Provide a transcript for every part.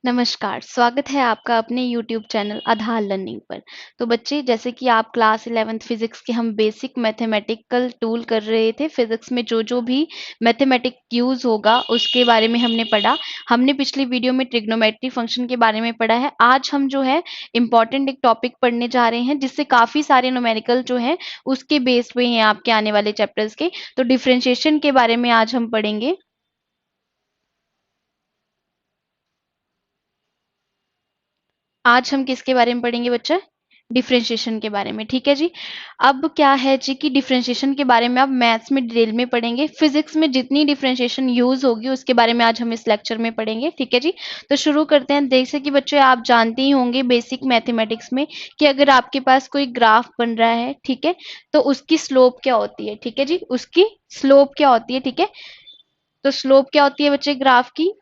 नमस्कार, स्वागत है आपका अपने यूट्यूब चैनल आधार लर्निंग पर। तो बच्चे, जैसे कि आप क्लास 11th फिजिक्स के हम बेसिक मैथमेटिकल टूल कर रहे थे। फिजिक्स में जो भी मैथमेटिक यूज होगा उसके बारे में हमने पढ़ा। हमने पिछली वीडियो में ट्रिग्नोमेट्री फंक्शन के बारे में पढ़ा है। आज हम जो है इम्पॉर्टेंट एक टॉपिक पढ़ने जा रहे हैं, जिससे काफी सारे न्यूमेरिकल जो है उसके बेस पे हैं आपके आने वाले चैप्टर्स के। तो डिफरेंशिएशन के बारे में आज हम पढ़ेंगे। आज हम किसके बारे में पढ़ेंगे बच्चे? डिफरेंशिएशन के बारे में। ठीक है जी। अब क्या है जी कि डिफरेंशिएशन के बारे में आप मैथ्स में डिटेल में पढ़ेंगे। फिजिक्स में जितनी डिफरेंशिएशन यूज होगी उसके बारे में आज हम इस लेक्चर में पढ़ेंगे। ठीक है जी। तो शुरू करते हैं। जैसे कि बच्चे आप जानते ही होंगे बेसिक मैथमेटिक्स में कि अगर आपके पास कोई ग्राफ बन रहा है, ठीक है, तो उसकी स्लोप क्या होती है? ठीक है जी, उसकी स्लोप क्या होती है? ठीक है, तो स्लोप क्या होती है बच्चे ग्राफ की?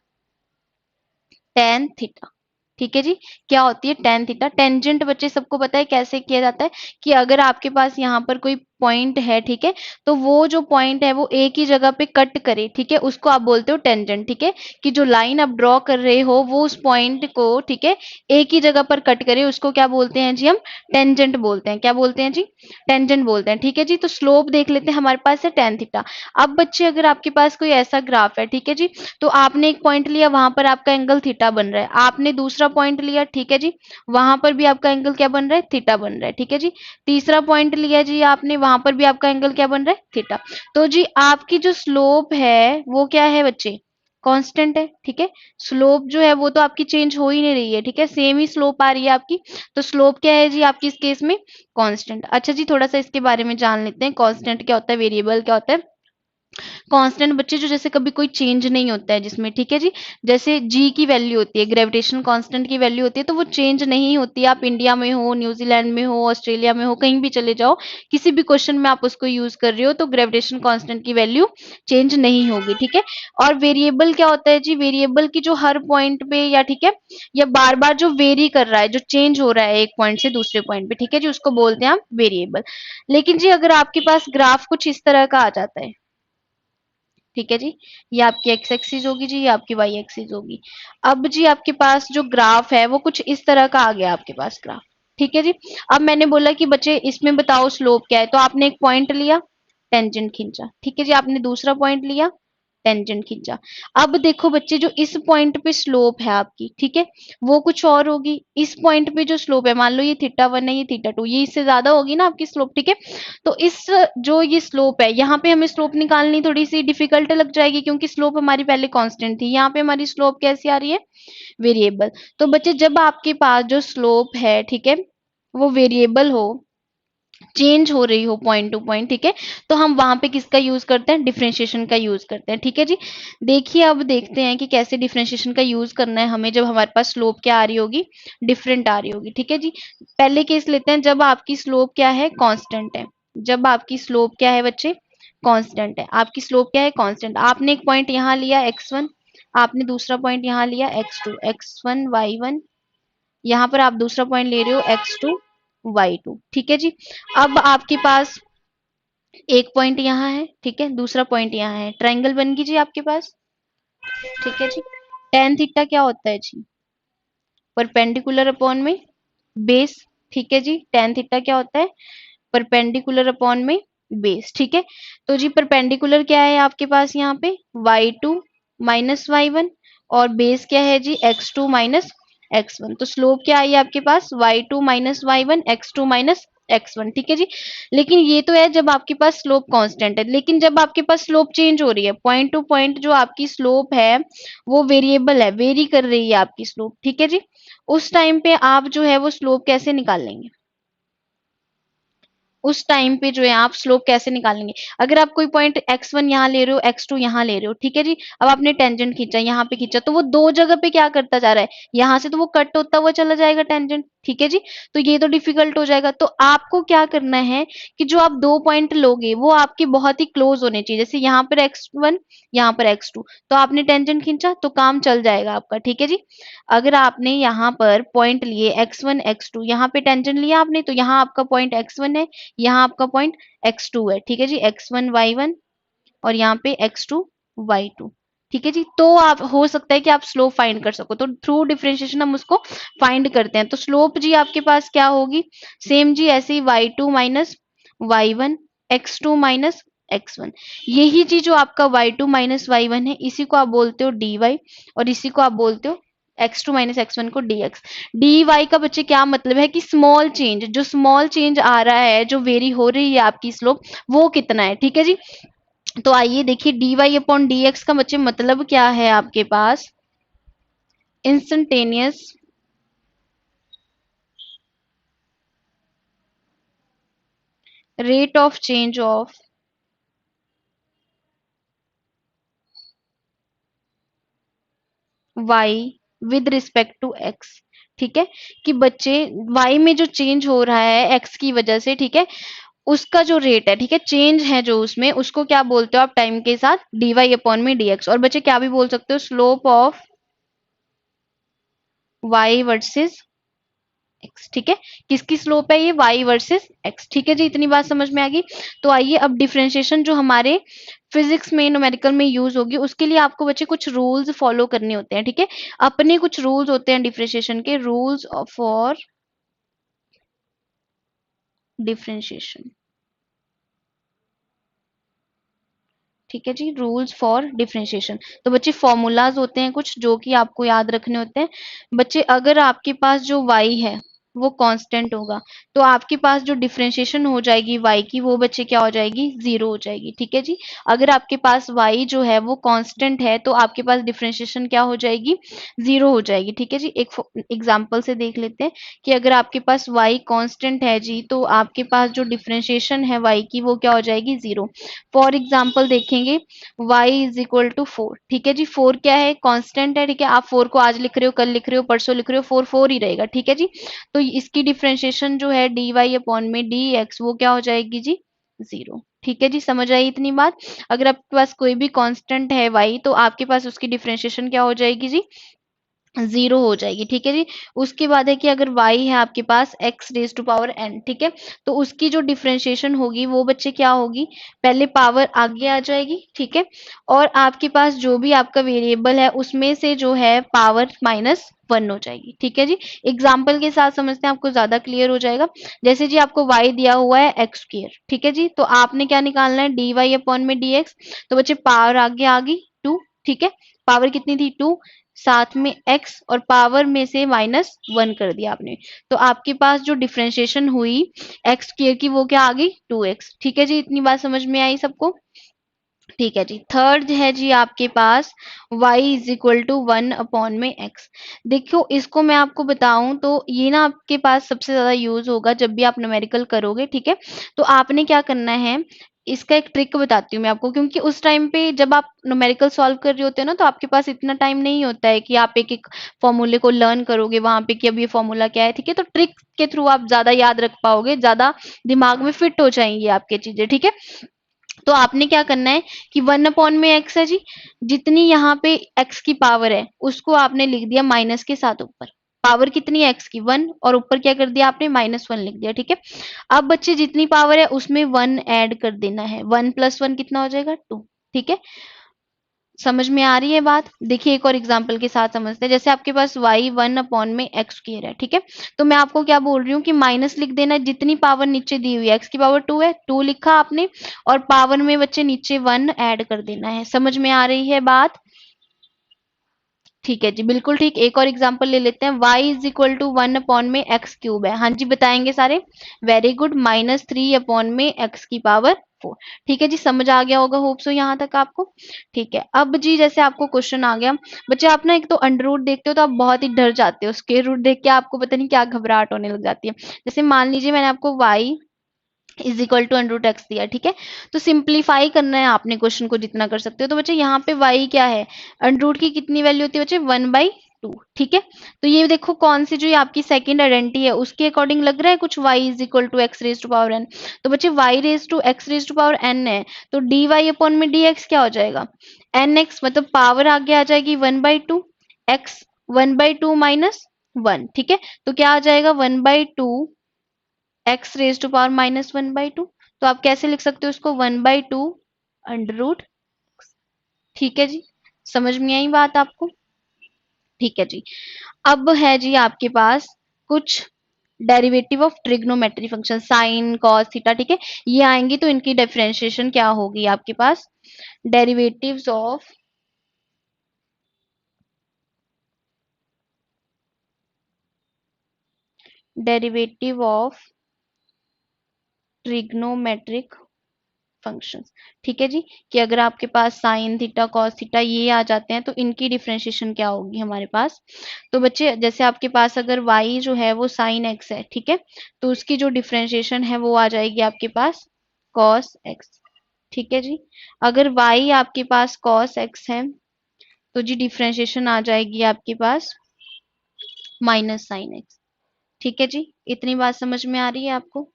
Tan theta. ठीक है जी। क्या होती है? Tan theta. टेंजेंट बच्चे सबको पता है कैसे किया जाता है कि अगर आपके पास यहाँ पर कोई पॉइंट है, ठीक है, तो वो जो पॉइंट है वो एक ही जगह पे कट करे, ठीक है, उसको आप बोलते हो टेंजेंट। ठीक है, कि जो लाइन आप ड्रॉ कर रहे हो वो उस पॉइंट को, ठीक है, एक ही जगह पर कट करे, उसको क्या बोलते हैं जी? हम टेंजेंट बोलते हैं। क्या बोलते हैं जी? टेंजेंट बोलते हैं। ठीक है जी। तो स्लोप देख लेते हैं, हमारे पास है टेन थीटा। अब बच्चे अगर आपके पास कोई ऐसा ग्राफ है, ठीक है जी, तो आपने एक पॉइंट लिया, वहां पर आपका एंगल थीटा बन रहा है। आपने दूसरा पॉइंट लिया, ठीक है जी, वहां पर भी आपका एंगल क्या बन रहा है? थीटा बन रहा है। ठीक है जी। तीसरा पॉइंट लिया जी आपने, वहां पर भी आपका एंगल क्या बन रहा है? थीटा। तो जी आपकी जो स्लोप है वो क्या है बच्चे? कांस्टेंट है। ठीक है, स्लोप जो है वो तो आपकी चेंज हो ही नहीं रही है, ठीक है, सेम ही स्लोप आ रही है आपकी। तो स्लोप क्या है जी आपकी इस केस में? कांस्टेंट। अच्छा जी, थोड़ा सा इसके बारे में जान लेते हैं। कांस्टेंट क्या होता है, वेरिएबल क्या होता है? कांस्टेंट बच्चे जो जैसे कभी कोई चेंज नहीं होता है जिसमें, ठीक है जी, जैसे जी की वैल्यू होती है, ग्रेविटेशन कांस्टेंट की वैल्यू होती है, तो वो चेंज नहीं होती। आप इंडिया में हो, न्यूजीलैंड में हो, ऑस्ट्रेलिया में हो, कहीं भी चले जाओ, किसी भी क्वेश्चन में आप उसको यूज कर रहे हो तो ग्रेविटेशन कांस्टेंट की वैल्यू चेंज नहीं होगी। ठीक है। और वेरिएबल क्या होता है जी? वेरिएबल की जो हर पॉइंट पे, या ठीक है, या बार बार जो वेरी कर रहा है, जो चेंज हो रहा है एक पॉइंट से दूसरे पॉइंट पे, ठीक है जी, उसको बोलते हैं हम वेरिएबल। लेकिन जी अगर आपके पास ग्राफ कुछ इस तरह का आ जाता है, ठीक है जी, ये आपकी एक्स एक्सिस होगी जी, ये आपकी वाई एक्सिस होगी। अब जी आपके पास जो ग्राफ है वो कुछ इस तरह का आ गया आपके पास ग्राफ। ठीक है जी। अब मैंने बोला कि बच्चे इसमें बताओ स्लोप क्या है, तो आपने एक पॉइंट लिया, टेंजेंट खींचा। ठीक है जी, आपने दूसरा पॉइंट लिया, टेंजेंट खींचा। अब देखो बच्चे, जो इस पॉइंट पे स्लोप है आपकी, ठीक है, वो कुछ और होगी। इस पॉइंट पे जो स्लोप है, मान लो ये थीटा वन है, ये थीटा टू, ये इससे ज्यादा होगी ना आपकी स्लोप। ठीक है, तो इस जो ये स्लोप है, यहाँ पे हमें स्लोप निकालनी थोड़ी सी डिफिकल्ट लग जाएगी, क्योंकि स्लोप हमारी पहले कांस्टेंट थी। यहाँ पे हमारी स्लोप कैसी आ रही है? वेरिएबल। तो बच्चे जब आपके पास जो स्लोप है, ठीक है, वो वेरिएबल हो, चेंज हो रही हो पॉइंट टू पॉइंट, ठीक है, तो हम वहां पे किसका यूज करते हैं? डिफरेंशिएशन का यूज करते हैं। ठीक है जी। देखिए अब देखते हैं कि कैसे डिफरेंशिएशन का यूज करना है हमें, जब हमारे पास स्लोप क्या आ रही होगी? डिफरेंट आ रही होगी। ठीक है जी। पहले केस लेते हैं, जब आपकी स्लोप क्या है? कांस्टेंट है। जब आपकी स्लोप क्या है बच्चे? कांस्टेंट है। आपकी स्लोप क्या है? कांस्टेंट। आपने एक पॉइंट यहाँ लिया x1, आपने दूसरा पॉइंट यहाँ लिया x2, x1 y1, यहाँ पर आप दूसरा पॉइंट ले रहे हो x2 y2। ठीक है जी। अब आपके पास एक पॉइंट यहाँ है, ठीक है, दूसरा पॉइंट यहाँ है, ट्रायंगल बन गई जी आपके पास। ठीक है जी। टेन थीटा क्या होता है जी? परपेंडिकुलर अपॉन में बेस। ठीक है जी। टेन थीटा क्या होता है? परपेंडिकुलर अपॉन में बेस। ठीक है। तो जी परपेंडिकुलर क्या है आपके पास यहाँ पे? y2 माइनस y1, और बेस क्या है जी? x2 minus x1। तो स्लोप क्या आई आपके पास? y2 minus y1, x2 minus x1। ठीक है जी। लेकिन ये तो है जब आपके पास स्लोप कांस्टेंट है, लेकिन जब आपके पास स्लोप चेंज हो रही है, पॉइंट टू पॉइंट जो आपकी स्लोप है वो वेरिएबल है, वेरी कर रही है आपकी स्लोप। ठीक है जी। उस टाइम पे आप जो है वो स्लोप कैसे निकाल लेंगे? उस टाइम पे जो है आप स्लोप कैसे निकालेंगे? अगर आप कोई पॉइंट x1 यहाँ ले रहे हो, x2 यहाँ ले रहे हो, ठीक है जी, अब आपने टेंजेंट खींचा, यहाँ पे खींचा, तो वो दो जगह पे क्या करता जा रहा है? यहाँ से तो वो कट होता हुआ चला जाएगा टेंजेंट। ठीक है जी। तो ये तो डिफिकल्ट हो जाएगा। तो आपको क्या करना है कि जो आप दो पॉइंट लोगे वो आपके बहुत ही क्लोज होने चाहिए। जैसे यहाँ पर x1, यहाँ पर x2, तो आपने टेंजेंट खींचा तो काम चल जाएगा आपका। ठीक है जी। अगर आपने यहाँ पर पॉइंट लिए x1 x2, यहाँ पे टेंजेंट लिया आपने, तो यहाँ आपका पॉइंट x1 है, यहाँ आपका पॉइंट x2 है। ठीक है जी। x1 y1, और यहाँ पे x2 y2। ठीक है जी। तो आप हो सकता है कि आप स्लोप फाइंड कर सको, तो थ्रू डिफरेंशिएशन हम उसको फाइंड करते हैं। तो स्लोप जी आपके पास क्या होगी, सेम जी ऐसे ही y2 minus y1 x2 minus x1। यही चीज जो आपका y2 माइनस y1 है, इसी को आप बोलते हो dy, और इसी को आप बोलते हो x2 माइनस x1 को dx। dy का बच्चे क्या मतलब है कि स्मॉल चेंज, जो स्मॉल चेंज आ रहा है, जो वेरी हो रही है आपकी स्लोप, वो कितना है। ठीक है जी। तो आइए देखिए dy अपॉन dx का बच्चे मतलब क्या है आपके पास, instantaneous rate of change of y with respect to x। ठीक है, कि बच्चे y में जो चेंज हो रहा है x की वजह से, ठीक है, उसका जो रेट है, ठीक है, चेंज है जो उसमें, उसको क्या बोलते हो आप टाइम के साथ, dy अपॉन में dx। और बच्चे क्या भी बोल सकते हो, slope of y versus x। ठीक है, किसकी स्लोप है ये, y वर्सेस x। ठीक है जी, इतनी बात समझ में आ गई। तो आइए अब डिफरेंशिएशन जो हमारे फिजिक्स में न्यूमेरिकल में यूज होगी, उसके लिए आपको बच्चे कुछ रूल्स फॉलो करने होते हैं। ठीक है, अपने कुछ रूल्स होते हैं डिफरेंशिएशन के, रूल्स फॉर डिफरेंशिएशन। ठीक है जी, रूल्स फॉर डिफरेंशिएशन। तो बच्चे फॉर्मूलाज होते हैं कुछ जो कि आपको याद रखने होते हैं। बच्चे अगर आपके पास जो y है वो कांस्टेंट होगा, तो आपके पास जो डिफरेंशिएशन हो जाएगी y की, वो बच्चे क्या हो जाएगी, जीरो हो जाएगी। ठीक है जी। अगर आपके पास y जो है वो कांस्टेंट है, तो आपके पास डिफरेंशिएशन क्या हो जाएगी, जीरो हो जाएगी। ठीक है जी, एक एग्जांपल से देख लेते हैं कि अगर आपके पास y कांस्टेंट है जी, तो आपके पास जो डिफरेंशिएशन है y की, वो क्या हो जाएगी, जीरो। फॉर एग्जाम्पल देखेंगे y इज इक्वल टू 4। ठीक है जी, 4 क्या है, कांस्टेंट है। ठीक है, आप 4 को आज लिख रहे हो, कल लिख रहे हो, परसों लिख रहे हो, 4 4 ही रहेगा। ठीक है जी। तो इसकी डिफरेंशिएशन जो है dy अपॉन में dx, वो क्या हो जाएगी जी, जीरो। ठीक है जी, समझ आई इतनी बात। अगर आपके पास कोई भी कांस्टेंट है y, तो आपके पास उसकी डिफरेंशिएशन क्या हो जाएगी जी, जीरो हो जाएगी। ठीक है जी। उसके बाद है कि अगर y है आपके पास x raise to power n, ठीक है, तो उसकी जो डिफरेंशिएशन होगी वो बच्चे क्या होगी, पहले पावर आगे आ जाएगी। ठीक है, और आपके पास जो भी आपका वेरिएबल है उसमें से जो है पावर माइनस वन हो जाएगी। ठीक है जी, एग्जाम्पल के साथ समझते हैं, आपको ज्यादा क्लियर हो जाएगा। जैसे जी आपको y दिया हुआ है एक्स स्क्र, ठीक है जी, तो आपने क्या निकालना है, डी वाई अपॉन में डी एक्स। तो बच्चे पावर आगे आ गई टू। ठीक है, पावर कितनी थी, टू, साथ में x और पावर में से माइनस वन कर दिया आपने। तो आपके पास जो डिफरेंशिएशन हुई एक्स स्क्वायर की, वो क्या आ गई, 2x। ठीक है जी, इतनी बात समझ में आई सबको। ठीक है जी, थर्ड है जी आपके पास y is equal to one upon में x। देखो इसको मैं आपको बताऊं तो ये ना आपके पास सबसे ज्यादा यूज होगा जब भी आप न्यूमेरिकल करोगे। ठीक है, तो आपने क्या करना है, इसका एक ट्रिक बताती हूँ मैं आपको, क्योंकि उस टाइम पे जब आप न्यूमेरिकल सॉल्व कर रहे होते हैं ना, तो आपके पास इतना टाइम नहीं होता है कि आप एक एक फॉर्मूले को लर्न करोगे वहां पे कि अब ये फॉर्मूला क्या है। ठीक है, तो ट्रिक के थ्रू आप ज्यादा याद रख पाओगे, ज्यादा दिमाग में फिट हो जाएंगी आपके चीजें। ठीक है, तो आपने क्या करना है कि वन अपॉन में एक्स है जी, जितनी यहाँ पे एक्स की पावर है उसको आपने लिख दिया माइनस के साथ ऊपर। पावर कितनी है एक्स की, वन, और ऊपर क्या कर दिया आपने, माइनस वन लिख दिया। ठीक है, अब बच्चे जितनी पावर है उसमें वन ऐड कर देना है, वन प्लस वन कितना हो जाएगा, टू। ठीक है, समझ में आ रही है बात। देखिए एक और एग्जांपल के साथ समझते हैं। जैसे आपके पास y वन अपॉन में एक्स स्क्वायर है, ठीक है, तो मैं आपको क्या बोल रही हूँ कि माइनस लिख देना है, जितनी पावर नीचे दी हुई है, x की पावर टू है, टू लिखा आपने, और पावर में बच्चे नीचे वन ऐड कर देना है। समझ में आ रही है बात। ठीक है जी, बिल्कुल ठीक। एक और एग्जांपल ले लेते हैं, y is equal to one upon में एक्स क्यूब है। हाँ जी, बताएंगे सारे, very good, minus three upon में एक्स की पावर फोर। ठीक है जी, समझ आ गया होगा होप सो यहाँ तक आपको। ठीक है, अब जी जैसे आपको क्वेश्चन आ गया, बच्चे आप ना एक तो अंडर रूट देखते हो तो आप बहुत ही डर जाते हो, स्क्वायर रूट देख के आपको पता नहीं क्या घबराहट होने लग जाती है। जैसे मान लीजिए मैंने आपको y is equal to under root x दिया, ठीक है, तो सिंप्लीफाई करना है आपने क्वेश्चन को जितना कर सकते हो। तो बच्चे यहाँ पे y क्या है, अंडर रूट की कितनी वैल्यू होती है बच्चे, वन बाई टू। ठीक है, तो ये देखो कौन सी जो ये आपकी सेकंड आइडेंटिटी है उसके अकॉर्डिंग लग रहा है कुछ, y is equal to x raise to power n. तो बच्चे y raise to x raise to power n है, तो डी वाई अपॉन में डी एक्स क्या हो जाएगा, एन एक्स, मतलब पावर आगे आ जाएगी one by two, x one by two minus one. ठीक है, तो क्या आ जाएगा, one by two x raise to power minus one by two. तो आप कैसे लिख सकते हो उसको, one by two under root. ठीक है जी, समझ में आई बात आपको? ठीक है जी। अब है जी आपके पास कुछ derivative of trigonometry function, sine cos theta, ठीक है, ये आएंगी तो इनकी डिफरेंशिएशन क्या होगी आपके पास? Derivatives of derivative of trigonometric functions, ठीक है जी, कि अगर आपके पास साइन थीटा कॉस थीटा ये आ जाते हैं तो इनकी डिफरेंशिएशन क्या होगी हमारे पास? तो बच्चे जैसे आपके पास अगर y जो है वो साइन x है, ठीक है, तो उसकी जो डिफरेंशिएशन है वो आ जाएगी आपके पास cos x, ठीक है जी। अगर y आपके पास cos x है तो जी डिफरेंशिएशन आ जाएगी आपके पास माइनस साइन x, ठीक है जी। इतनी बात समझ में आ रही है आपको?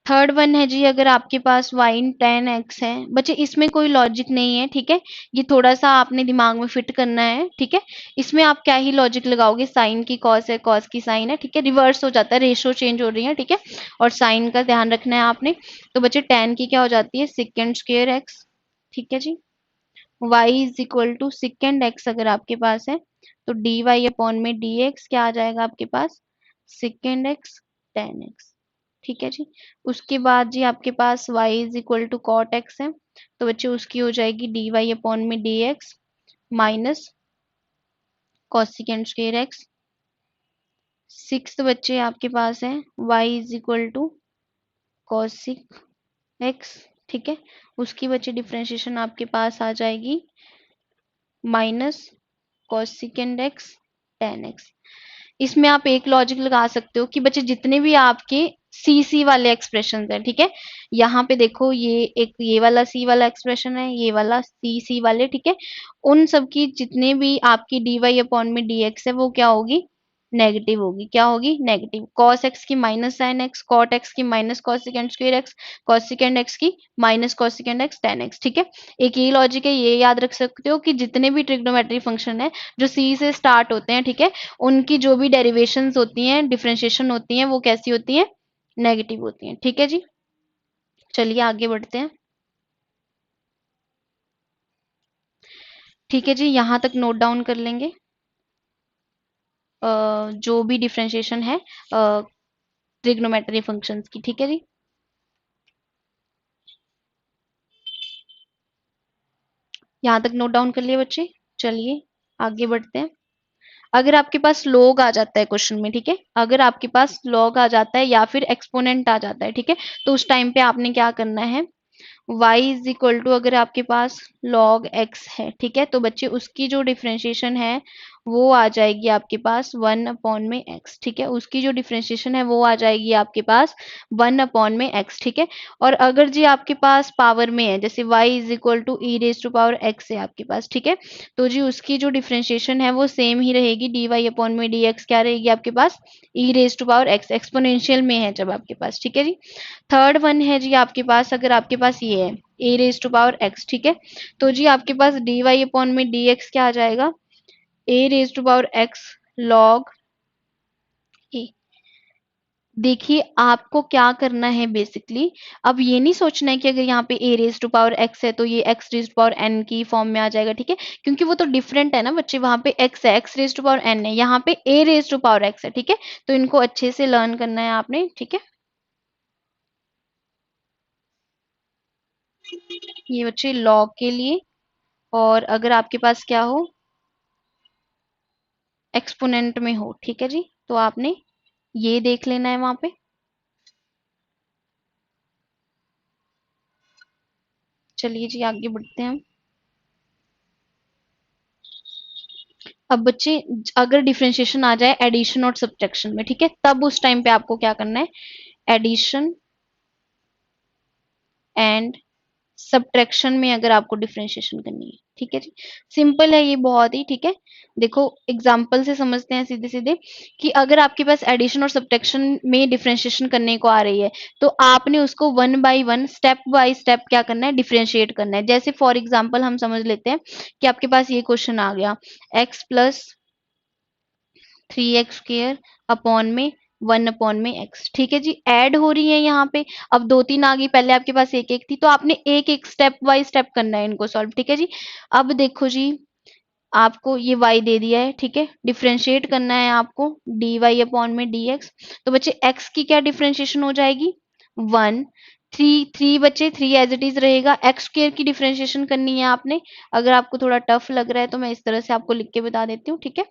थर्ड वन है जी, अगर आपके पास वाइन टेन एक्स है, बच्चे इसमें कोई लॉजिक नहीं है, ठीक है, ये थोड़ा सा आपने दिमाग में फिट करना है, ठीक है। इसमें आप क्या ही लॉजिक लगाओगे, साइन की कॉस है, कॉस की साइन है, ठीक है, रिवर्स हो जाता है, रेशो चेंज हो रही है, ठीक है, और साइन का ध्यान रखना है आपने। तो बच्चे टेन की क्या हो जाती है, सिकेंड स्क्वेयर एक्स, ठीक है जी। Y is equal to secant x अगर आपके पास है तो डी वाई अपॉन में डी एक्स क्या आ जाएगा आपके पास, सिकेंड एक्स टेन एक्स, ठीक है जी। उसके बाद जी आपके पास y is equal to cot x है तो बच्चे उसकी हो जाएगी डी वाई अपॉन में d x minus cosecant square x. Six बच्चे आपके पास है y is equal to cosec x, ठीक है, उसकी बच्चे डिफरेंशिएशन आपके पास आ जाएगी minus cosecant x tan x. इसमें आप एक लॉजिक लगा सकते हो कि बच्चे जितने भी आपके सी सी वाले एक्सप्रेशन है, ठीक है, यहाँ पे देखो ये एक ये वाला सी वाला एक्सप्रेशन है, ये वाला सी सी वाले, ठीक है, उन सब की जितने भी आपकी डी वाई अपॉन में डी एक्स है वो क्या होगी, नेगेटिव होगी। क्या होगी, नेगेटिव। कॉस एक्स की minus sine x, cot x की minus cosecant square x, cosecant x की minus cosecant x tan x, ठीक है। एक ये लॉजिक है, ये याद रख सकते हो कि जितने भी ट्रिग्नोमेट्री फंक्शन है जो सी से स्टार्ट होते हैं, ठीक है, उनकी जो भी डेरिवेशंस होती हैं, डिफरेंशिएशन होती हैं, वो कैसी होती हैं, नेगेटिव होती हैं, ठीक है जी। चलिए आगे बढ़ते हैं। ठीक है जी, यहाँ तक नोट डाउन कर लेंगे जो भी डिफरेंशिएशन है ट्रिग्नोमेट्री फंक्शंस की, ठीक है जी। यहाँ तक नोट डाउन कर लिए बच्चे। चलिए आगे बढ़ते हैं। अगर आपके पास लॉग आ जाता है क्वेश्चन में, ठीक है, अगर आपके पास लॉग आ जाता है या फिर एक्सपोनेंट आ जाता है, ठीक है, तो उस टाइम पे आपने क्या करना है, y इज इक्वल टू अगर आपके पास log x है, ठीक है, तो बच्चे उसकी जो डिफरेंशिएशन है वो आ जाएगी आपके पास वन अपॉन में x, ठीक है, उसकी जो डिफरेंशिएशन है वो आ जाएगी आपके पास वन अपॉन में x, ठीक है। और अगर जी आपके पास पावर में है, जैसे y is equal to e raise to power x है आपके पास, ठीक है, तो जी उसकी जो डिफरेंशिएशन है वो सेम ही रहेगी, डी वाई अपॉन में डी एक्स क्या रहेगी आपके पास, e raise to power x, exponential में है जब आपके पास, ठीक है जी। थर्ड वन है जी आपके पास, अगर आपके पास ये है a raise to power x, ठीक है, तो जी आपके पास डी वाई अपॉन में डी एक्स क्या आ जाएगा, a raise to power x log a. देखिए आपको क्या करना है बेसिकली, अब ये नहीं सोचना है कि अगर यहाँ पे a raise to power x है तो ये x raise to power n की फॉर्म में आ जाएगा, ठीक है, क्योंकि वो तो डिफरेंट है ना बच्चे, वहां पे एक्स है, x raise to power n है, यहाँ पे a raise to power x है, ठीक है, तो इनको अच्छे से लर्न करना है आपने, ठीक है। ये बच्चे लॉग के लिए, और अगर आपके पास क्या हो, एक्सपोनेंट में हो, ठीक है जी, तो आपने ये देख लेना है वहां पे। चलिए जी आगे बढ़ते हैं हम। अब बच्चे अगर डिफरेंशिएशन आ जाए एडिशन और सब्ट्रैक्शन में, ठीक है, तब उस टाइम पे आपको क्या करना है, एडिशन एंड सब्ट्रैक्शन में अगर आपको डिफरेंशिएशन करनी है, ठीक है जी, सिंपल है ये बहुत ही, ठीक है। देखो एग्जांपल से समझते हैं सीधे सीधे कि अगर आपके पास एडिशन और सब्ट्रैक्शन में डिफरेंशिएशन करने को आ रही है तो आपने उसको one by one step by step क्या करना है, डिफरेंशिएट करना है। जैसे फॉर एग्जांपल हम समझ लेते हैं कि आपके पास ये क्वेश्चन आ गया, x plus three x square upon में 1 अपॉन में x। ठीक है जी, ऐड हो रही है यहाँ पे। अब 2 3 आ गई, पहले आपके पास 1 1 थी, तो आपने एक एक स्टेप बाय स्टेप करना है इनको सॉल्व। ठीक है जी, अब देखो जी, आपको ये y दे दिया है, ठीक है, डिफरेंशिएट करना है आपको dy अपॉन में dx। तो बच्चे x की क्या डिफरेंशिएशन हो जाएगी, 1। 3 बच्चे 3 एज इट इज रहेगा। एक्स स्क्वायर की डिफरेंशिएशन करनी है आपने। अगर आपको थोड़ा टफ लग रहा है तो मैं इस तरह से आपको लिख के बता देती हूँ, ठीक है।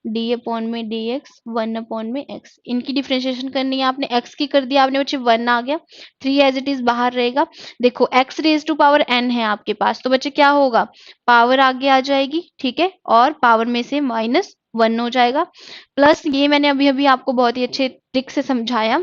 डी अपॉन में डी एक्स, 1 अपॉन में एक्स, इनकी डिफरेंशिएशन करनी है आपने। एक्स की कर दिया आपने बच्चे, 1 आ गया, 3 एज इट इज बाहर रहेगा। देखो x raise to power n है आपके पास, तो बच्चे क्या होगा, पावर आगे आ जाएगी, ठीक है, और पावर में से -1 हो जाएगा। प्लस ये मैंने अभी अभी आपको बहुत ही अच्छे ट्रिक से समझाया,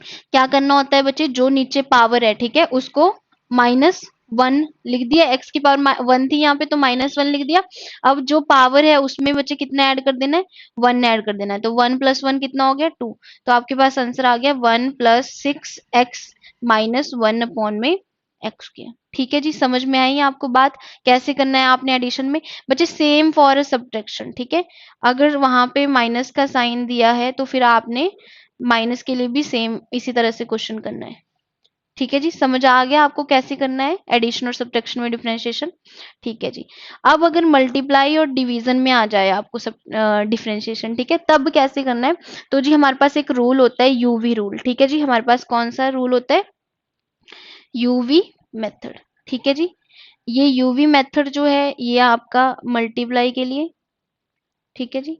क्या करना होता है बच्चे, जो नीचे पावर है, ठीक है, उसको -1 लिख दिया। एक्स की पावर 1 थी यहाँ पे, तो -1 लिख दिया। अब जो पावर है उसमें बच्चे कितना ऐड कर देना है, 1 ऐड कर देना है। तो 1 + 1 कितना हो गया, 2। तो आपके पास आंसर आ गया 1 + 6x - 1 अपॉन में एक्स स्क्वायर। ठीक है जी, समझ में आई आपको बात, कैसे करना है आपने एडिशन में। बच्चे सेम फॉर सब्ट्रैक्शन, ठीक है, अगर वहां पे माइनस का साइन दिया है तो फिर आपने माइनस के लिए भी सेम इसी तरह से क्वेश्चन करना है। ठीक है जी, समझ आ गया आपको कैसे करना है एडिशन और सब्ट्रैक्शन में डिफरेंशिएशन। ठीक है जी, अब अगर मल्टीप्लाई और डिवीजन में आ जाए आपको सब डिफरेंशिएशन, ठीक है, तब कैसे करना है। तो जी हमारे पास एक रूल होता है, यूवी रूल। ठीक है जी, हमारे पास कौन सा रूल होता है, यूवी मेथड। ठीक है जी, ये यूवी मेथड जो है ये आपका मल्टीप्लाई के लिए, ठीक है जी,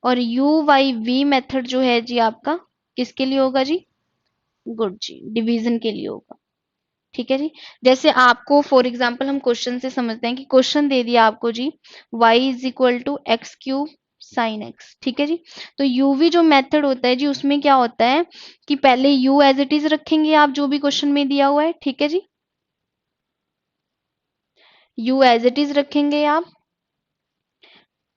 और यू वाई वी मेथड जो है जी आपका किसके लिए होगा जी, गुड जी, डिवीजन के लिए होगा। ठीक है जी, जैसे आपको फॉर एग्जांपल हम क्वेश्चन से समझते हैं कि क्वेश्चन दे दिया आपको जी y = x³ sin x। ठीक है जी, तो यूवी जो मेथड होता है जी उसमें क्या होता है कि पहले u एज इट इज रखेंगे आप, जो भी क्वेश्चन में दिया हुआ है, ठीक है जी, u एज इट इज रखेंगे आप,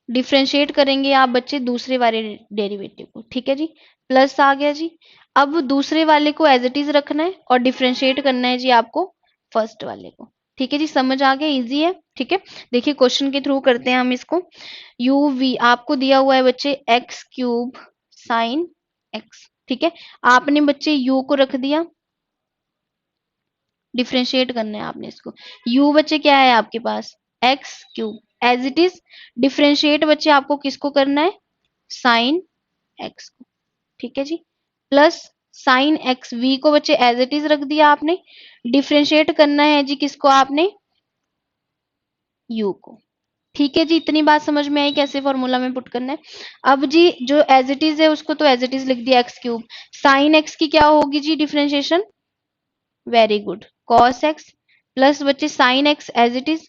डिफरेंशिएट करेंगे आप बच्चे दूसरे वाले डेरिवेटिव को। ठीक है जी, प्लस आ गया जी। अब दूसरे वाले को एज इट इज रखना है और डिफरेंशिएट करना है जी आपको फर्स्ट वाले को। ठीक है जी, समझ आ गया, इजी है। ठीक है, देखिए क्वेश्चन के थ्रू करते हैं हम इसको। यू वी आपको दिया हुआ है बच्चे x³ sin x। ठीक है, आपने बच्चे u को रख दिया, डिफरेंशिएट करना है आपने इसको। u बच्चे क्या है आपके पास, x³ as it is. Differentiate बच्चे आपको किसको करना है, साइन x को। ठीक है जी, प्लस साइन x, v को बच्चे एज इट इज रख दिया आपने, डिफरेंशिएट करना है जी किसको आपने, u को। ठीक है जी, इतनी बात समझ में आई कैसे फॉर्मूला में पुट करना है। अब जी जो एज इट इज है उसको तो एज इट इज लिख दिया x³। साइन x की क्या होगी जी differentiation, very good, cos x, plus बच्चे sine x as it is,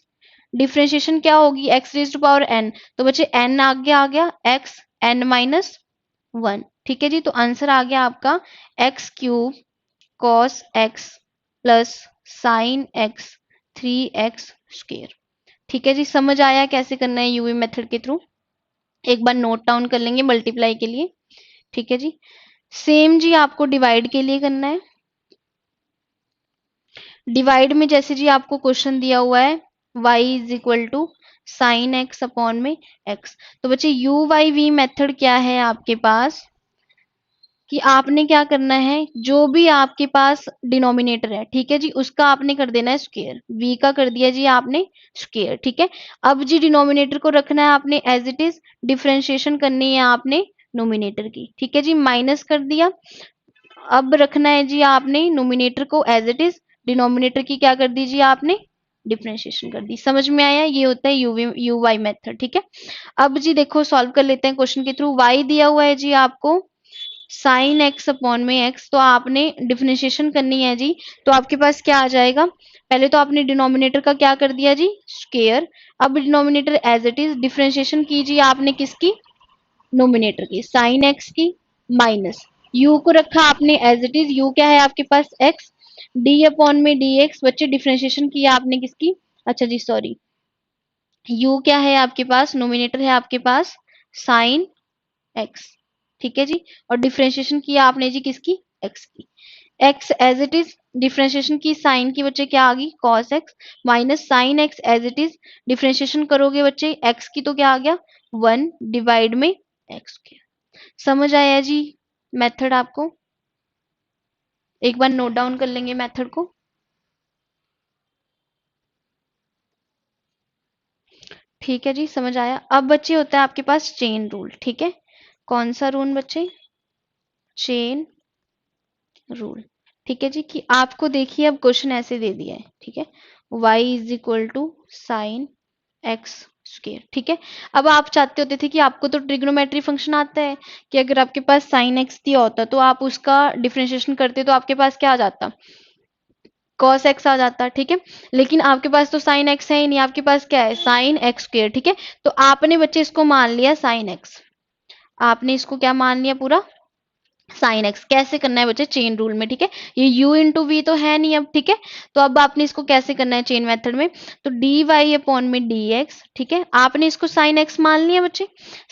differentiation क्या होगी, x⁻n। तो बच्चे n आ गया x n-1। ठीक है जी, तो आंसर आ गया आपका x³ cos x plus sign x 3x²। ठीक है जी, समझ आया कैसे करना है यूवी मेथड के थ्रू। एक बार नोट डाउन कर लेंगे मल्टीप्लाई के लिए। ठीक है जी, सेम जी आपको डिवाइड के लिए करना है। डिवाइड में जैसे जी आपको क्वेश्चन दिया हुआ है y = sin x अपॉन में x, तो बच्चे यू वाई वी मेथड क्या है आपके पास कि आपने क्या करना है, जो भी आपके पास डिनोमिनेटर है, ठीक है जी, उसका आपने कर देना है स्क्वायर। v का कर दिया जी आपने स्क्वायर। ठीक है, अब जी डिनोमिनेटर को रखना है आपने एज इट इज, डिफरेंशिएशन करनी है आपने नोमिनेटर की। ठीक है जी, माइनस कर दिया। अब रखना है जी आपने नोमिनेटर को एज इट इज, डिनोमिनेटर की क्या कर दीजिए आपने, डिफरेंशिएशन कर दी। समझ में आया, ये होता है यू वाई मेथड। ठीक है, अब जी देखो सॉल्व कर लेते हैं क्वेश्चन के थ्रू। y दिया हुआ है जी आपको साइन x अपॉन में x, तो आपने डिफरेंशिएशन करनी है जी। तो आपके पास क्या आ जाएगा, पहले तो आपने डिनोमिनेटर का क्या कर दिया जी स्क्वायर। अब denominator as it is, differentiation कीजिए आपने किसकी, नोमिनेटर की, साइन एक्स की, माइनस u को रखा आपने एज इट इज, u क्या है आपके पास x, d अपॉन में dx। बच्चे डिफरेंशिएशन किया आपने किसकी, अच्छा जी सॉरी, u क्या है आपके पास, नोमिनेटर है आपके पास साइन x। ठीक है जी, और डिफरेंशिएशन किया आपने जी किसकी, x की। x as it is, differentiation की साइन की बच्चे क्या आ गई, cos x, minus sine x as it is, differentiation करोगे बच्चे x की तो क्या आ गया 1 डिवाइड में x के। समझ आया जी, मेथड आपको एक बार नोट डाउन कर लेंगे मेथड को। ठीक है जी, समझ आया। अब बच्चे होता है आपके पास चेन रूल, ठीक है। कौन सा रूल बच्चे? Chain rule. ठीक है जी, कि आपको देखिए अब क्वेश्चन ऐसे दे दिया है, ठीक है। y is equal to sine x square, ठीक है। अब आप चाहते होते थे कि आपको तो ट्रिग्नोमेट्री फंक्शन आता है कि अगर आपके पास साइन एक्स दिया होता तो आप उसका डिफरेंशिएशन करते तो आपके पास क्या आ जाता? कॉस एक्स आ जाता, ठीक है। लेकिन आपके पास तो साइन एक्स है ही नहीं, आपके पास क्या है? साइन एक्स स्क्वेयर, ठीक है। तो आपने बच्चे इसको मान लिया साइन एक्स, आपने इसको क्या मान लिया? पूरा साइन एक्स। कैसे करना है बच्चे? चेन रूल में, ठीक है। ये u इंटू वी तो है नहीं अब, ठीक है। तो अब आपने इसको कैसे करना है चेन मेथड में? तो डी वाई अपॉन में डी एक्स, ठीक है। आपने इसको साइन एक्स मान लिया बच्चे।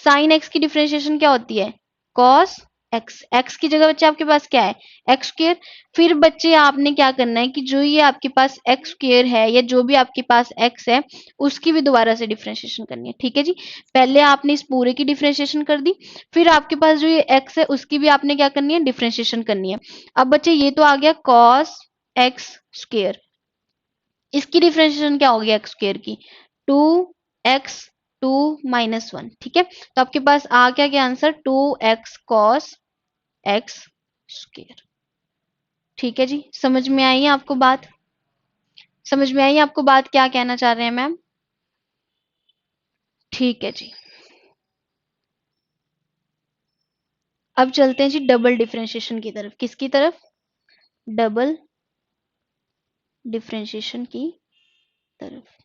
साइन एक्स की डिफरेंशिएशन क्या होती है? Cos x. एक्स की जगह बच्चे आपके पास क्या है? X square. फिर बच्चे आपने क्या करना है कि जो ये आपके पास एक्स स्क्वेयर है या जो भी आपके पास एक्स है उसकी भी दोबारा से डिफरेंशिएशन करनी है, ठीक है जी। पहले आपने इस पूरे की डिफरेंशिएशन कर दी, फिर आपके पास जो ये एक्स है उसकी भी आपने क्या करनी है? डिफरेंशिएशन करनी है। अब बच्चे ये तो आ गया कॉस एक्स स्क्वेयर, इसकी डिफरेंशिएशन क्या होगी एक्स स्क्वेयर की? Two x two minus one, ठीक है। तो आपके पास आ क्या गया answer? Two x cos x square. ठीक है जी, समझ में आई है आपको बात? समझ में आई है आपको बात क्या कहना चाह रहे हैं मैम? ठीक है जी। अब चलते हैं जी डबल डिफरेंशिएशन की तरफ। किसकी तरफ? डबल डिफरेंशिएशन की तरफ।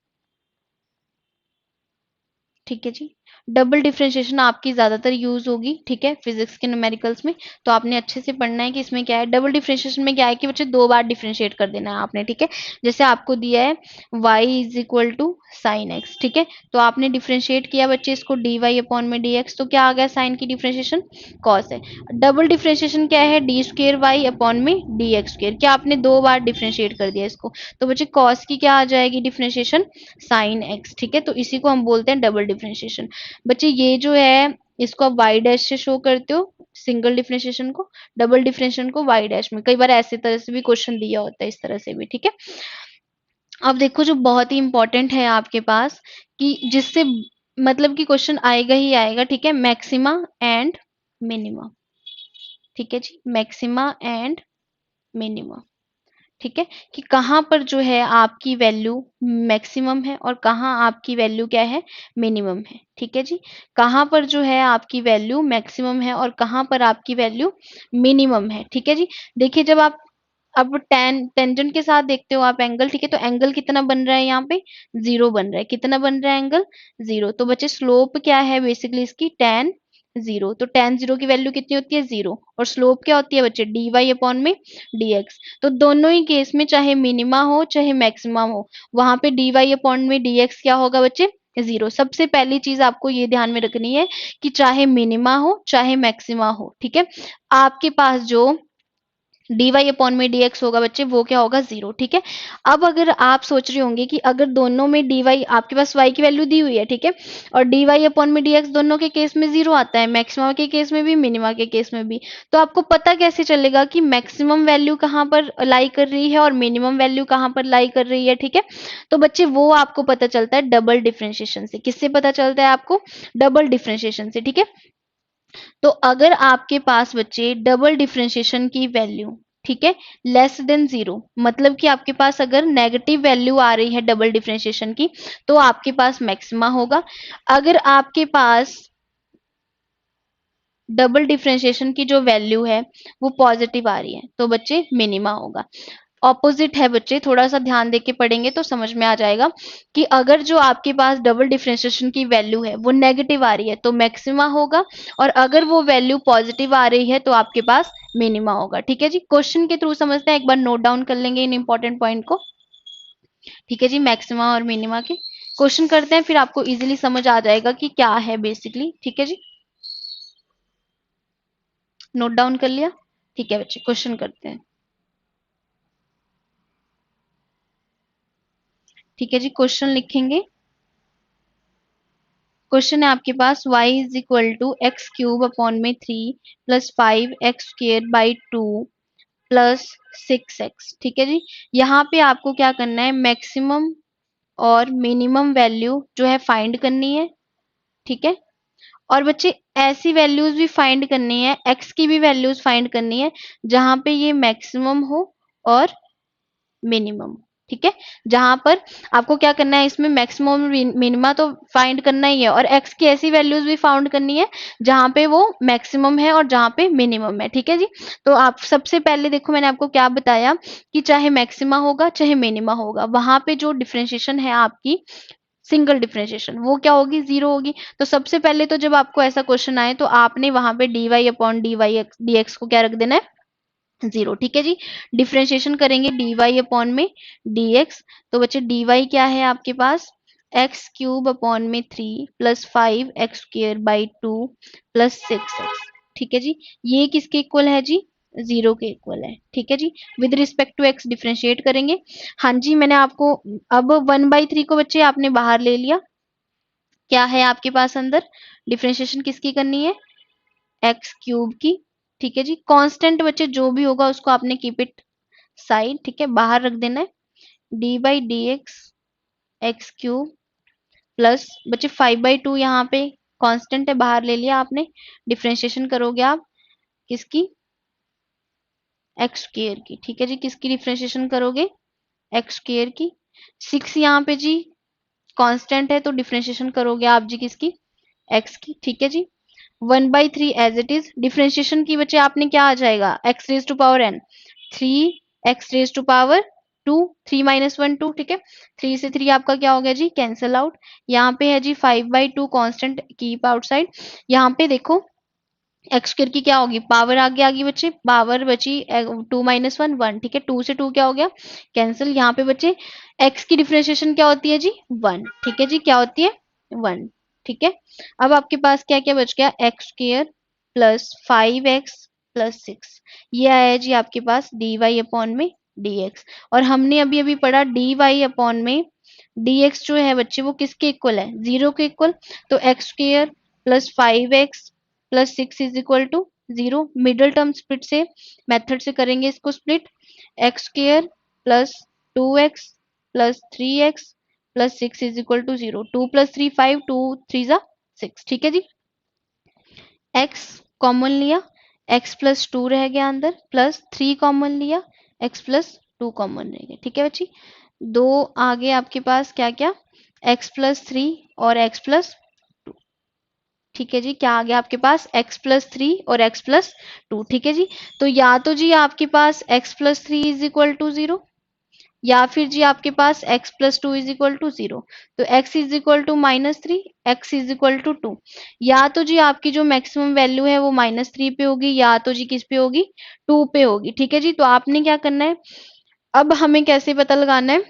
ठीक है जी। डबल डिफरेंशिएशन आपकी ज्यादातर यूज होगी, ठीक है, फिजिक्स के न्यूमेरिकल्स में। तो आपने अच्छे से पढ़ना है कि इसमें क्या है। डबल डिफरेंशिएशन में क्या है कि बच्चे दो बार डिफरेंशिएट कर देना है आपने, ठीक है। जैसे आपको दिया है y is equal to sine x, ठीक है। तो आपने डिफरेंशिएट किया बच्चे इसको डी वाई अपॉन में डी एक्स, तो क्या आ गया? साइन की डिफरेंशिएशन कॉस है। डबल डिफरेंशिएशन क्या है? डी स्क्वेयर वाई अपॉन में डी एक्स स्क्वेयर। क्या आपने दो बार डिफरेंशिएट कर दिया इसको, तो बच्चे कॉस की क्या आ जाएगी डिफरेंशिएशन? साइन एक्स, ठीक है। तो इसी को हम बोलते हैं डबल डिफरेंशिएशन। बच्चे ये जो है इसको आप वाई डैश से शो करते हो, सिंगल डिफरेंशिएशन को। डबल डिफरेंशिएशन को वाई डैश में। कई बार ऐसे तरह से भी क्वेश्चन दिया होता है, इस तरह से भी, ठीक है। अब देखो जो बहुत ही इंपॉर्टेंट है आपके पास कि जिससे मतलब कि क्वेश्चन आएगा ही आएगा, ठीक है। मैक्सिमा एंड मिनिमा, ठीक है जी। मैक्सिमा एंड मिनिमा, ठीक है। कि कहाँ पर जो है आपकी वैल्यू मैक्सिमम है और कहाँ आपकी वैल्यू क्या है? मिनिमम है, ठीक है जी। कहाँ पर जो है आपकी वैल्यू मैक्सिमम है और कहाँ पर आपकी वैल्यू मिनिमम है, ठीक है जी। देखिए जब आप अब टेंजेंट के साथ देखते हो आप एंगल, ठीक है। तो एंगल कितना बन रहा है यहाँ पे? जीरो बन रहा है। कितना बन रहा है एंगल? जीरो। तो बच्चे स्लोप क्या है बेसिकली इसकी? Ten zero. तो टेन जीरो की वैल्यू कितनी होती है? जीरो। और स्लोप क्या होती है बच्चे? डी वाई अपॉन में डी एक्स। तो दोनों ही केस में चाहे मिनिमा हो चाहे मैक्सिमम हो, वहां पे डी वाई अपॉन में डी एक्स क्या होगा बच्चे? जीरो। सबसे पहली चीज आपको ये ध्यान में रखनी है कि चाहे मिनिमा हो चाहे मैक्सिमा हो, ठीक है, आपके पास जो डी वाई अपॉन में डी एक्स होगा बच्चे वो क्या होगा? जीरो, ठीक है। अब अगर आप सोच रहे होंगे कि अगर दोनों में डी वाई आपके पास वाई की वैल्यू दी हुई है, ठीक है, और डी वाई अपॉन में डी एक्स दोनों के केस में जीरो आता है, मैक्सिमम के केस में भी मिनिमा के केस में भी, तो आपको पता कैसे चलेगा कि मैक्सिमम वैल्यू कहाँ पर लाई कर रही है और मिनिमम वैल्यू कहाँ पर लाई कर रही है, ठीक है। तो बच्चे वो आपको पता चलता है डबल डिफरेंशिएशन से। किससे पता चलता है आपको? डबल डिफरेंशिएशन से, ठीक है। तो अगर आपके पास बच्चे डबल डिफरेंशिएशन की वैल्यू, ठीक है, लेस देन जीरो, मतलब कि आपके पास अगर नेगेटिव वैल्यू आ रही है डबल डिफरेंशिएशन की, तो आपके पास मैक्सिमा होगा। अगर आपके पास डबल डिफरेंशिएशन की जो वैल्यू है वो पॉजिटिव आ रही है, तो बच्चे मिनिमा होगा। ऑपोजिट है बच्चे, थोड़ा सा ध्यान देके पढ़ेंगे तो समझ में आ जाएगा कि अगर जो आपके पास डबल डिफरेंशिएशन की वैल्यू है वो नेगेटिव आ रही है तो मैक्सिमा होगा, और अगर वो वैल्यू पॉजिटिव आ रही है तो आपके पास मिनिमा होगा, ठीक है जी। क्वेश्चन के थ्रू समझते हैं, एक बार नोट डाउन कर लेंगे इन इंपॉर्टेंट पॉइंट को, ठीक है जी। मैक्सिमा और मिनिमा के क्वेश्चन करते हैं, फिर आपको इजीली समझ आ जाएगा कि क्या है बेसिकली, ठीक है जी। नोट डाउन कर लिया? ठीक है बच्चे, क्वेश्चन करते हैं। ठीक है जी, क्वेश्चन लिखेंगे। क्वेश्चन है आपके पास y is equal to x cube upon में 3 plus 5x² by 2 plus 6x। ठीक है जी, यहाँ पे आपको क्या करना है, मैक्सिमम और मिनिमम वैल्यू जो है फाइंड करनी है। ठीक है, और बच्चे ऐसी वैल्यूज भी फाइंड करनी है, x की भी वैल्यूज फाइंड करनी है जहां पे ये मैक्सिमम हो और मिनिमम। ठीक है, जहां पर आपको क्या करना है, इसमें मैक्सिमम मिनिमा तो फाइंड करना ही है, और x की ऐसी वैल्यूज भी फाउंड करनी है जहां पे वो मैक्सिमम है और जहां पे मिनिमम है। ठीक है जी, तो आप सबसे पहले देखो मैंने आपको क्या बताया कि चाहे मैक्सिमा होगा चाहे मिनिमा होगा, वहां पे जो डिफरेंशिएशन है आपकी सिंगल डिफरेंशिएशन, वो क्या होगी, जीरो होगी। तो सबसे पहले तो जब आपको ऐसा क्वेश्चन आए तो आपने वहां पे dy अपॉन डी एक्स को क्या रख देना है, जीरो। ठीक है जी, डिफरेंशिएशन करेंगे dy अपॉन में dx, तो बच्चे dy क्या है आपके पास, एक्स क्यूब अपॉन में 3 plus 5x² by 2 plus 6x। ठीक है जी, ये किसके इक्वल है जी, जीरो के इक्वल है। ठीक है जी, with respect to x differentiate करेंगे। हाँ जी, मैंने आपको अब 1/3 को बच्चे आपने बाहर ले लिया, क्या है आपके पास अंदर, डिफरेंशिएशन किसकी करनी है, एक्स क्यूब की। ठीक है जी, कांस्टेंट बच्चे जो भी होगा उसको आपने कीप इट साइड, ठीक है, बाहर रख देना है। d/dx एक्स क्यूब प्लस बच्चे 5/2, यहाँ पे कांस्टेंट है, बाहर ले लिया आपने। डिफरेंशिएशन करोगे आप किसकी, एक्स स्क्वायर की। ठीक है जी, किसकी डिफरेंशिएशन करोगे, एक्स स्क्वायर की। 6 यहाँ पे जी कांस्टेंट है तो डिफरेंशिएशन करोगे आप जी किसकी, एक्स की। ठीक है जी, 1/3 एज इट इज। डिफरेंशिएशन की बच्चे आपने क्या आ जाएगा, x raise to power n, 3x⁻², 3 minus 1 2। ठीक है, 3 से 3 आपका क्या हो गया जी, कैंसल आउट। यहाँ पे है जी 5/2 कांस्टेंट, कीप आउटसाइड। यहाँ पे देखो एक्स स्क्वायर की क्या होगी, पावर आगे आ गई बच्चे, पावर बची 2 - 1 1। ठीक है, 2 से 2 क्या हो गया, कैंसिल। यहाँ पे बच्चे एक्स की डिफरेंशिएशन क्या होती है जी, 1। ठीक है जी, क्या होती है, 1। ठीक है, अब आपके पास क्या क्या बच गया, x square plus 5x plus 6, ये आया जी आपके पास dy अपॉन में dx। और हमने अभी अभी पढ़ा dy अपॉन में dx जो है बच्चे वो किसके इक्वल है, जीरो के इक्वल। तो x square plus 5x plus 6 is equal to zero. Middle term split से, मेथड से करेंगे इसको split, x square plus 2x plus 3x plus 6 is equal to zero. 2 + 3 5, 2 3 जा 6। ठीक है जी, x कॉमन लिया, x प्लस 2 रह गया अंदर, प्लस 3 कॉमन लिया, x प्लस 2 कॉमन रह गया। ठीक है बच्ची, दो आगे आपके पास क्या क्या, x प्लस 3 और x प्लस। ठीक है जी, क्या आ गया आपके पास, x प्लस 3 और x प्लस 2। ठीक है जी, तो या तो जी आपके पास x plus 3 is equal to zero, या फिर जी आपके पास x plus 2 is equal to zero. तो x is equal to -3, x is equal to 2। या तो जी आपकी जो मैक्सिमम वैल्यू है वो -3 पे होगी, या तो जी किस पे होगी, 2 पे होगी। ठीक है जी, तो आपने क्या करना है, अब हमें कैसे पता लगाना है,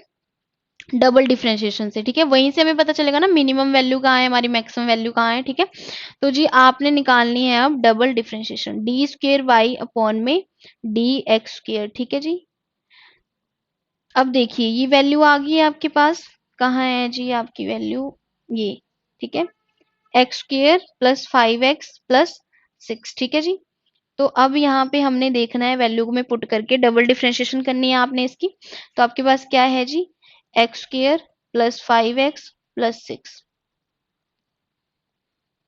डबल डिफरेंशिएशन से। ठीक है, वहीं से हमें पता चलेगा ना मिनिमम वैल्यू कहाँ है, हमारी मैक्सिमम वैल्यू कहाँ है। ठीक है, तो जी आपने निकालनी है अब double differentiation, d² y upon में dx²। ठीक है जी, अब देखिए ये वैल्यू आ गई है आपके पास, कहाँ है जी आपकी वैल्यू, ये। ठीक है, x² प्लस 5x प्लस 6। ठीक है जी, तो अब यहाँ पे हमने देखना है वैल्यू को में पुट करके डबल डिफरेंशिएशन करनी है आपने इसकी। तो आपके पास क्या है जी, x² प्लस 5x प्लस 6।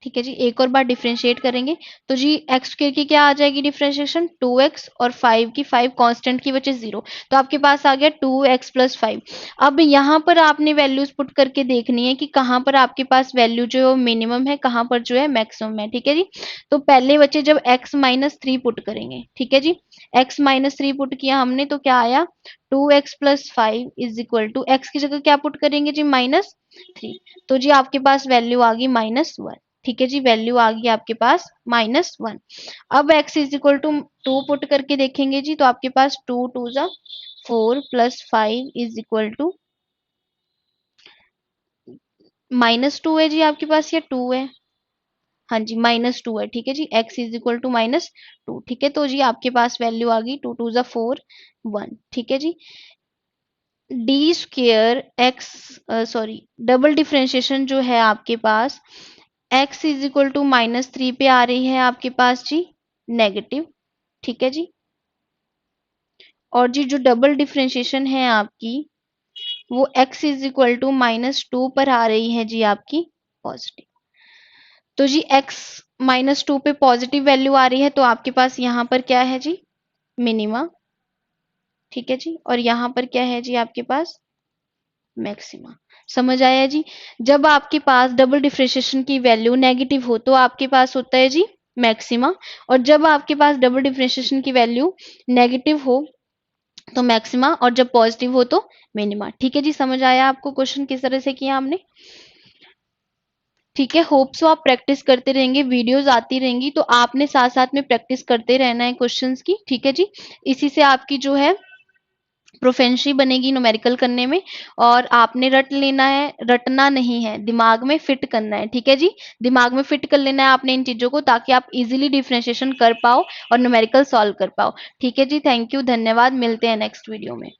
ठीक है जी, एक और बार डिफरेंशिएट करेंगे तो जी एक्स स्क्वायर की क्या आ जाएगी डिफरेंशिएशन, 2x, और 5 की 5 कांस्टेंट की वजह जीरो। तो आपके पास आ गया 2x प्लस 5। अब यहाँ पर आपने वैल्यूज पुट करके देखनी है कि कहाँ पर आपके पास वैल्यू जो है मिनिमम है, कहाँ पर जो है मैक्सिमम है। ठीक है जी, तो पहले बच्चे जब x-3 पुट करेंगे, ठीक है जी, x-3 पुट किया हमने तो क्या आया, 2x plus 5 is equal to, x की जगह क्या पुट करेंगे जी, -3। तो जी आपके पास वैल्यू आ गई -1। ठीक है जी, वैल्यू आ गई आपके पास -1। अब x is equal to 2 put करके देखेंगे जी, तो आपके पास 2 2 जा 4 प्लस 5 इज इक्वल टू -2 है जी आपके पास, या 2 है, हाँ जी -2 है। ठीक है जी, x इज इक्वल टू -2। ठीक है, तो जी आपके पास वैल्यू आ गई 2 2 जा 4 1। ठीक है जी, d square x, sorry, double differentiation जो है आपके पास x इज इक्वल टू -3 पे आ रही है आपके पास जी नेगेटिव, ठीक है जी। और जी जो डबल डिफरेंशिएशन है आपकी वो x इज इक्वल टू -2 पर आ रही है जी आपकी पॉजिटिव। तो जी x -2 पे पॉजिटिव वैल्यू आ रही है, तो आपके पास यहाँ पर क्या है जी मिनिमा, ठीक है जी। और यहाँ पर क्या है जी आपके पास मैक्सिमा। समझ आया जी। जब आपके पास डबल डिफरेंशिएशन की वैल्यू नेगेटिव हो तो आपके पास होता है जी मैक्सिमा, और जब आपके पास डबल डिफरेंशिएशन की वैल्यू नेगेटिव हो तो मैक्सिमा, और जब पॉजिटिव हो तो मिनिमा। ठीक है जी, समझ आया आपको क्वेश्चन किस तरह से किया हमने। ठीक है, होप सो आप प्रैक्टिस करते रहेंगे, वीडियोस आती रहेंगी तो आपने साथ साथ में प्रैक्टिस करते रहना है क्वेश्चंस की। ठीक है जी, इसी से आपकी जो है प्रोफेंसी बनेगी न्यूमेरिकल करने में, और आपने रट लेना है, रटना नहीं है, दिमाग में फिट करना है। ठीक है जी, दिमाग में फिट कर लेना है आपने इन चीजों को, ताकि आप इजीली डिफरेंशिएशन कर पाओ और न्यूमेरिकल सॉल्व कर पाओ। ठीक है जी, थैंक यू, धन्यवाद, मिलते हैं नेक्स्ट वीडियो में।